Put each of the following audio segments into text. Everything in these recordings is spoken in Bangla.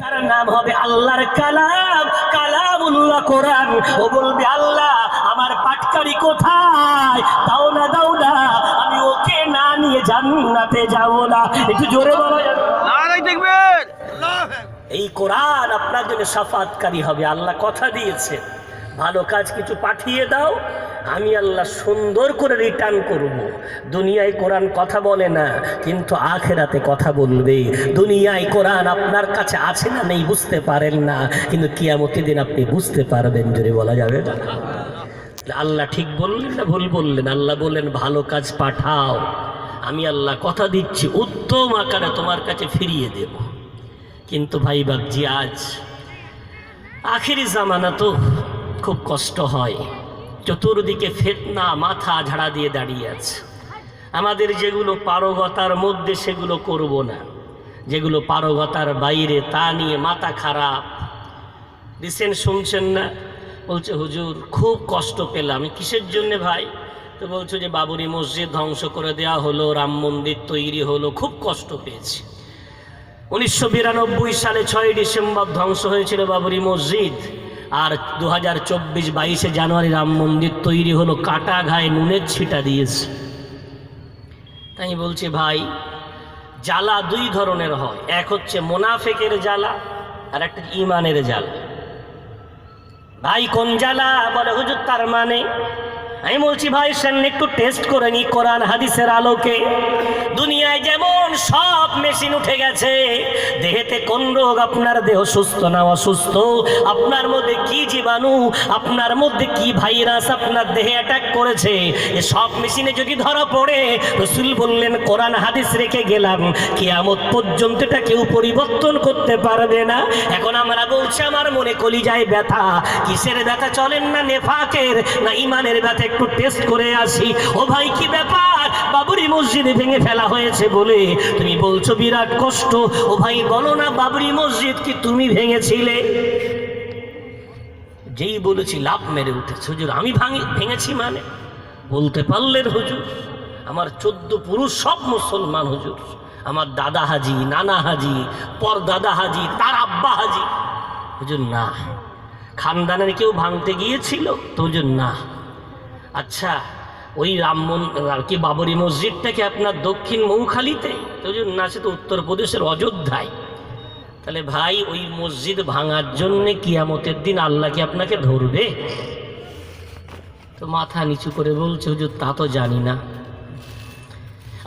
তার নাম হবে আল্লাহর কালাম, কালামুল্লাহ কোরআন। ও বলবে আল্লাহ আমার পাটকারি কোথায়, দাও না দাও না, আমি ওকে না নিয়ে জান্নাতে যাব না। একটু জোরে বলা যাবে? নারায়ে তাকবীর। এই কোরআন আপনার জন্য শাফাতকারী হবে। আল্লাহ কথা দিয়েছে, ভালো কাজ কিছু পাঠিয়ে দাও, আমি আল্লাহ সুন্দর করে রিটার্ন করব। দুনিয়ায় কোরআন কথা বলে না, কিন্তু আখেরাতে কথা বলবে। দুনিয়ায় কোরআন আপনার কাছে আছে না নেই বুঝতে পারেন না, কিন্তু কিয়ামতের দিন আপনি বুঝতে পারবেন। যদি বলা যাবে না? আল্লাহ ঠিক বললেন না ভুল বললেন? আল্লাহ বললেন ভালো কাজ পাঠাও, আমি আল্লাহ কথা দিচ্ছি উত্তম আকারে তোমার কাছে ফিরিয়ে দেব। কিন্তু ভাই বাবজি আজ আখিরি জামানা তো খুব কষ্ট হয়, চতুর্দিকে ফিতনা মাথা ঝাড়া দিয়ে দাঁড়িয়ে আছে। আমাদের যেগুলো পারগতার মধ্যে সেগুলো করব না, যেগুলো পারগতার বাইরে তা নিয়ে মাথা খারাপ। রিসেন্ট শুনছেন না, বলছে হুজুর খুব কষ্ট পেলাম। কিসের জন্যে ভাই? তো বলছো যে বাবরি মসজিদ ধ্বংস করে দেওয়া হলো, রাম মন্দির তৈরি হলো, খুব কষ্ট পেয়েছি। 1992 সালে 6 ডিসেম্বর ধ্বংস হয়েছিল বাবরি মসজিদ, আর 2024 জানুয়ারি রাম মন্দির তৈরি হলো, কাটা ঘায়ে নুনের ছিটা দিয়েছে। তাই বলছি ভাই, জ্বালা দুই ধরনের হয়, এক হচ্ছে মুনাফিকের জ্বালা আর একটা ঈমানের জ্বালা। ভাই কোন জ্বালা? বলে হুজুর তার মানে আমি বলছি ভাই সামনে একটু টেস্ট করে নি কোরআন হাদিসের আলোকে। দুনিয়ায় যেমন সব মেশিন উঠে গেছে, দেহেতে কোন রোগ, আপনার দেহ সুস্থ না অসুস্থ, আপনার মধ্যে কি জীবাণু, আপনার মধ্যে কি ভাইরাস আপনার দেহে অ্যাটাক করেছে, এ সব মেশিনে যদি ধরা পড়ে, রাসূল বললেন কোরআন হাদিস রেখে গেলাম, কিয়ামত পর্যন্ত এটা কেউ পরিবর্তন করতে পারবে না। এখন আমরা বলছি আমার মনে কলিজায় ব্যথা, কিসের ব্যথা চলেন না, নেফাকের না ঈমানের ব্যথা? একটু টেস্ট করে আসি। ও ভাই কি ব্যাপার, বাবরি মসজিদ ভেঙে ফেলা হয়েছে বলে তুমি বলছো বিরাট কষ্ট। ও ভাই বলো না বাবরি মসজিদ কি তুমি ভেঙেছিলে? যেই বলেছি লাভ মেরে উঠেছে, হুজুর আমি ভেঙেছি মানে? বলতে পারলেন হুজুর আমার 14 পুরুষ সব মুসলমান হুজুর, আমার দাদা হাজি, নানা হাজি, পর দাদা হাজি, তার আব্বা হাজি। হুজুর না। খানদানের কেউ ভাঙতে গিয়েছিল? তো হুজুর না। আচ্ছা ওই কি বাবরি মসজিদটাকে আপনার দক্ষিণ মৌখালীতে? তো না, সে তো উত্তরপ্রদেশের অযোধ্যায়। তাহলে ভাই ওই মসজিদ ভাঙার জন্যে কিয়ামতের দিন আল্লাহ কি আপনাকে ধরবে? তো মাথা নিচু করে বলছে হুজুর তা তো জানি না।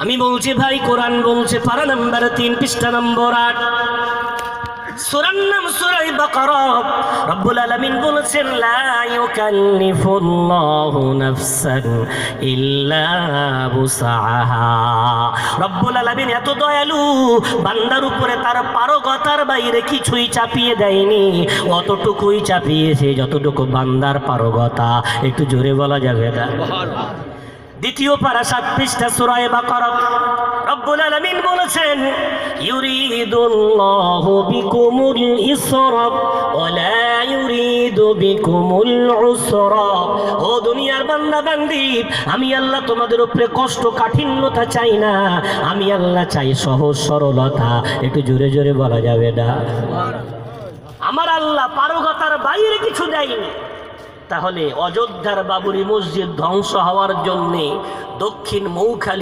আমি বলছি ভাই কোরআন বলছে পারা নাম্বার 3 পৃষ্ঠা নম্বর 8, সূরার নাম সূরা বাকারা। রব্বুল আলামিন বলেছেন লা ইউকাল্লিফুল্লাহু নাফসান ইল্লা বুসআহা। রব্বুল আলামিন এত দয়ালু, বান্দার উপরে তার পারগতার বাইরে কিছুই চাপিয়ে দেয়নি, অতটুকুই চাপিয়েছে যতটুকু বান্দার পারগতা। একটু জোরে বলা যাবে না? দ্বিতীয় পারা 7 পৃষ্ঠা সূরা বাকারা। রব্বুল আলামিন বলেছেন ইউরিদুল্লাহু বিকুমুল ইসরা ওয়া লা ইউরিদু বিকুমুল উসরা। ও দুনিয়ার বান্দা বান্দি, আমি আল্লাহ তোমাদের উপরে কষ্ট কাঠিন্যতা চাই না, আমি আল্লাহ চাই সহজ সরলতা। একটু জোরে জোরে বলা যাবে না? আমার আল্লাহ পারগতার বাইরে কিছু দেয়নি। তাহলে অযোধ্যার বাবরি মসজিদ ধ্বংস হওয়ার জন্যে দক্ষিণ মৌখালী